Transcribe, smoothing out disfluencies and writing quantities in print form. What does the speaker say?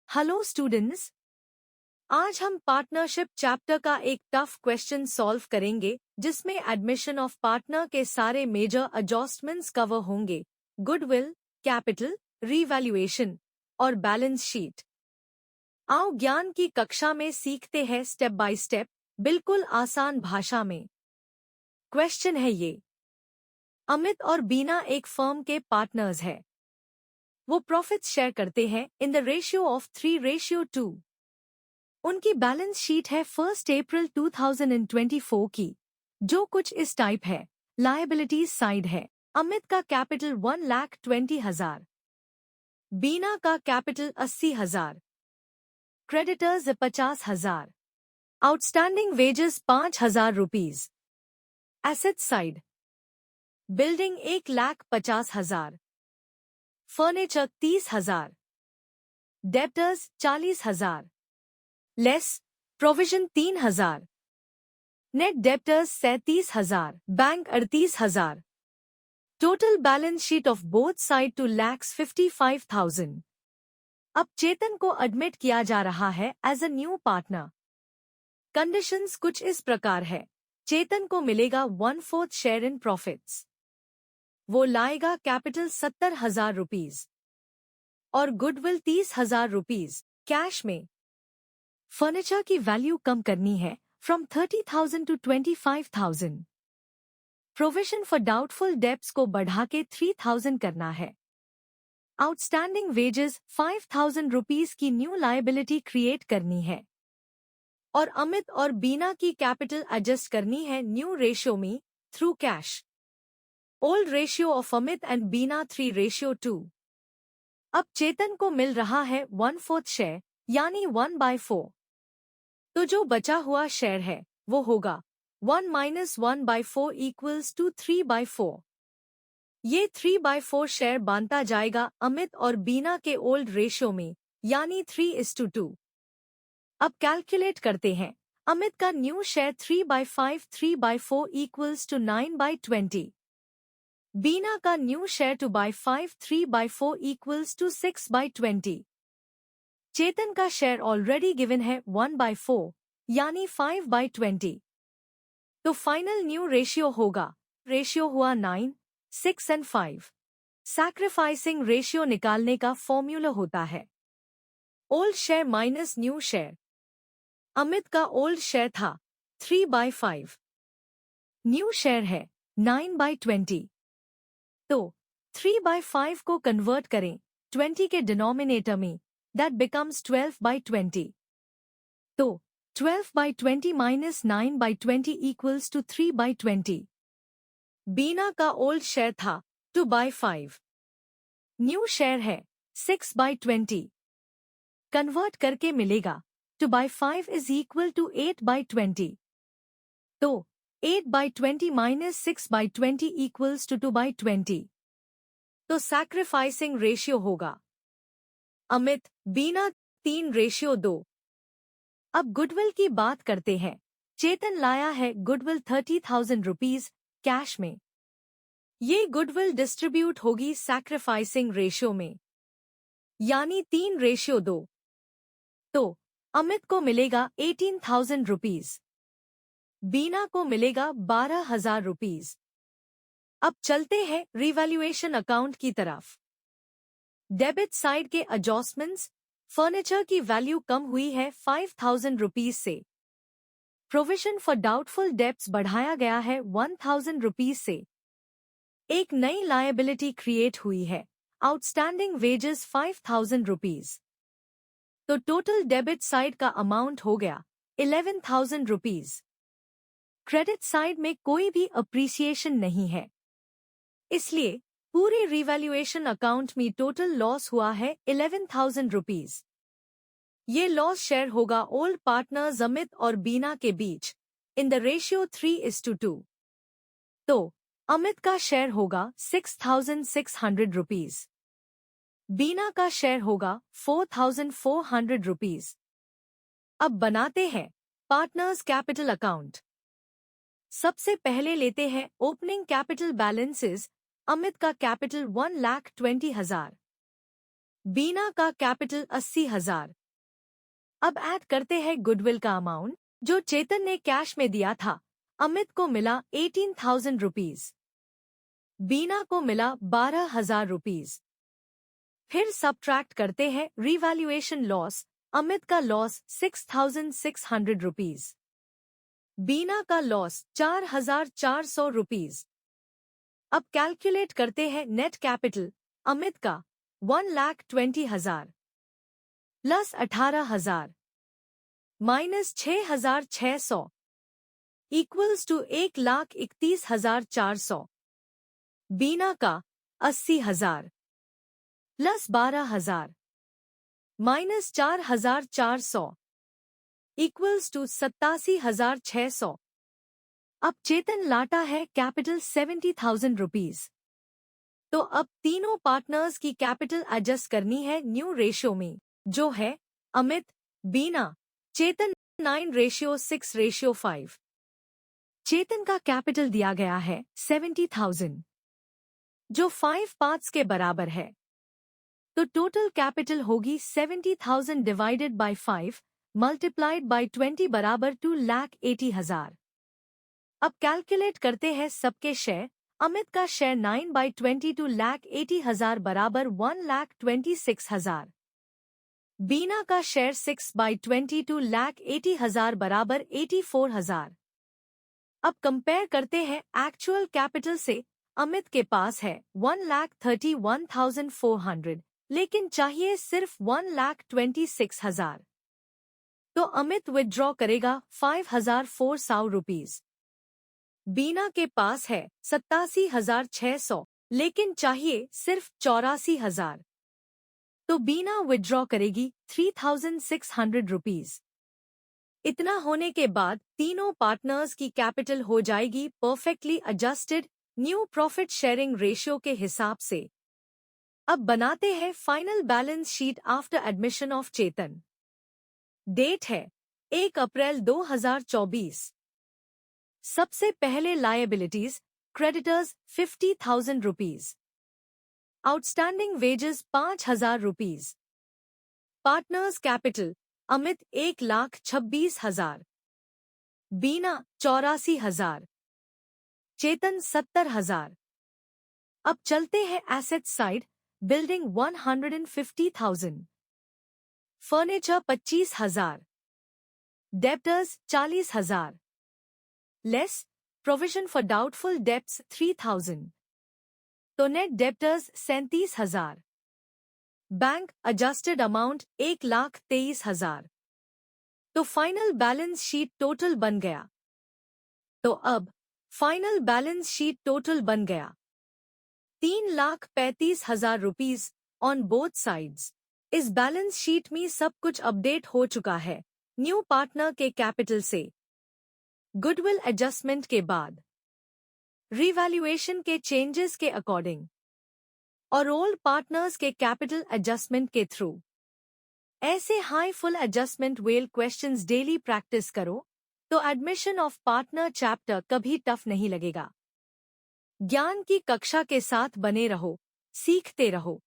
Hello students, आज हम partnership chapter का एक टफ क्वेश्चन सॉल्व करेंगे जिसमें एडमिशन ऑफ पार्टनर के सारे मेजर एडजस्टमेंट्स कवर होंगे। गुडविल, कैपिटल, रीवैल्यूएशन और बैलेंस शीट। आओ ज्ञान की कक्षा में सीखते हैं स्टेप बाय स्टेप, बिल्कुल आसान भाषा में। क्वेश्चन है ये, अमित और बीना एक फर्म के पार्टनर्स हैं। वो प्रॉफिट्स शेयर करते हैं इन द रेशियो ऑफ 3:2। उनकी बैलेंस शीट है 1 अप्रैल 2024 की, जो कुछ इस टाइप है। लायबिलिटीज साइड है, अमित का कैपिटल 1,20,000, बीना का capital 80,000, creditors 50,000, outstanding wages 5,000 rupees. Asset side, building 1,50,000, furniture 30,000, debtors 40,000, less provision 3,000, net debtors 37,000, bank 38,000। Total balance sheet of both side 2,55,000। अब चेतन को एडमिट किया जा रहा है as a new partner. Conditions कुछ इस प्रकार है। चेतन को मिलेगा 1/4 शेयर इन प्रॉफिट्स। वो लाएगा कैपिटल 70,000 रुपीज और गुडविल 30,000 रुपीज कैश में। फर्नीचर की वैल्यू कम करनी है from 30,000 to 25,000। Provision for doubtful debts को बढ़ा के 3,000 करना है। आउटस्टैंडिंग वेजेस 5,000 रुपीज की न्यू लायबिलिटी क्रिएट करनी है और अमित और बीना की कैपिटल एडजस्ट करनी है न्यू रेशियो में through cash. Old ratio of Amit and Bina 3:2। अब चेतन को मिल रहा है 1/4 शेयर यानी 1/4। तो जो बचा हुआ शेयर है वो होगा 1 - 1/4 = 3/4। ये 3/4 शेयर बांटा जाएगा अमित और बीना के ओल्ड रेशियो में यानी 3:2। अब कैलकुलेट करते हैं। अमित का न्यू शेयर 3/5 3/4 = 9/20। बीना का न्यू शेयर 2/5 3/4 = 6/20। चेतन का शेयर ऑलरेडी गिवन है 1/4 यानी 5/20। तो फाइनल न्यू रेशियो होगा, रेशियो हुआ 9, 6 एंड 5। सैक्रिफाइसिंग रेशियो निकालने का फॉर्मूला होता है old share minus new share. Amit का ओल्ड शेयर था 3/5, न्यू शेयर है 9/20। तो 3/5 को कन्वर्ट करें 20 के डिनोमिनेटर में, दैट बिकम्स 12/20। तो 12/20 - 9/20 = 3/20। बीना का ओल्ड शेयर था 2/5, न्यू शेयर है 6/20। कन्वर्ट करके मिलेगा 2/5 = 8/20। तो 8/20 - 6/20 = 2/20। तो सैक्रिफाइसिंग रेशियो होगा अमित बीना 3:2। अब गुडविल की बात करते हैं। चेतन लाया है गुडविल 30,000 रुपीज कैश में। ये गुडविल डिस्ट्रीब्यूट होगी सैक्रिफाइसिंग रेशियो में यानी 3:2। तो अमित को मिलेगा 18,000 रुपीज, बीना को मिलेगा 12,000 रुपीज। अब चलते हैं रिवैल्यूएशन अकाउंट की तरफ। डेबिट साइड के एडजस्टमेंट्स, फर्नीचर की वैल्यू कम हुई है 5,000 रुपीज से। प्रोविजन फॉर डाउटफुल डेब्ट्स बढ़ाया गया है 1,000 रुपीज से। एक नई लायबिलिटी क्रिएट हुई है, आउटस्टैंडिंग वेजेस 5,000 रुपीज। तो टोटल डेबिट साइड का अमाउंट हो गया 11,000 रुपीज। क्रेडिट साइड में कोई भी अप्रिसिएशन नहीं है, इसलिए पूरे रिवैल्यूएशन अकाउंट में टोटल लॉस हुआ है 11,000 रुपीज। ये लॉस शेयर होगा ओल्ड पार्टनर्स अमित और बीना के बीच इन द रेशियो 3:2। तो अमित का शेयर होगा 6,600 रुपीज, बीना का शेयर होगा 4,400 रुपीज। अब बनाते हैं पार्टनर्स कैपिटल अकाउंट। सबसे पहले लेते हैं ओपनिंग कैपिटल बैलेंसेस। अमित का कैपिटल 1,20,000, बीना का कैपिटल 80,000। अब ऐड करते हैं गुडविल का अमाउंट जो चेतन ने कैश में दिया था। अमित को मिला 18,000 रुपीज, बीना को मिला 12,000 रुपीज। फिर सब्ट्रैक्ट करते हैं रिवैल्यूएशन लॉस। अमित का लॉस 6,600 रुपीज, बीना का लॉस 4,400 रुपीज। अब कैलकुलेट करते हैं नेट कैपिटल। अमित का 1,20,000 प्लस 18,000 माइनस 6,600 इक्वल्स टू 1,31,400। बीना का 80,000 प्लस 12,000 माइनस 4,400 इक्वल्स टू 87,600। अब चेतन लाटा है कैपिटल 70,000 रुपीज। तो अब तीनों पार्टनर्स की कैपिटल एडजस्ट करनी है न्यू रेशियो में, जो है अमित, बीना, चेतन 9:6:5। चेतन का कैपिटल दिया गया है 70,000 जो 5 पार्ट्स के बराबर है। तो टोटल कैपिटल होगी 70,000 डिवाइडेड बाय 5 मल्टीप्लाइड बाय 20 बराबर 2,80,000। अब कैलकुलेट करते हैं सबके शेयर। अमित का शेयर 9/20 2,80,000 बराबर 1,26,000। बीना का शेयर 6/20 2,80,000 बराबर 84,000। अब कंपेयर करते हैं एक्चुअल कैपिटल से। अमित के पास है 1,31,400 लेकिन चाहिए सिर्फ 1,26,000। तो अमित विथड्रॉ करेगा 5,400 रुपीज। बीना के पास है 87,600 लेकिन चाहिए सिर्फ 84,000। तो बीना विथड्रॉ करेगी 3,600 रुपीज। इतना होने के बाद तीनों पार्टनर्स की कैपिटल हो जाएगी perfectly adjusted new profit sharing ratio के हिसाब से। अब बनाते हैं final balance sheet after admission of Chetan. Date है 1 अप्रैल 2024। सबसे पहले liabilities creditors 50,000 rupees, outstanding wages 5,000 rupees, partners capital Amit 1,26,000, Bina 84,000, Chetan 70,000। अब चलते हैं asset side. Building 150,000, furniture 25,000, debtors 40,000, less provision for doubtful debts 3,000। तो net debtors 37,000। Bank adjusted amount 1,23,000। तो final balance sheet total बन गया। तो अब फाइनल बैलेंस शीट टोटल बन गया 3,35,000 रुपीज ऑन बोथ साइड्स। इस बैलेंस शीट में सब कुछ अपडेट हो चुका है न्यू पार्टनर के कैपिटल से, गुडविल एडजस्टमेंट के बाद, रिवैल्यूएशन के चेंजेस के अकॉर्डिंग और ओल्ड पार्टनर्स के कैपिटल एडजस्टमेंट के थ्रू। ऐसे high full adjustment well questions daily practice करो तो एडमिशन ऑफ पार्टनर चैप्टर कभी टफ नहीं लगेगा। ज्ञान की कक्षा के साथ बने रहो, सीखते रहो।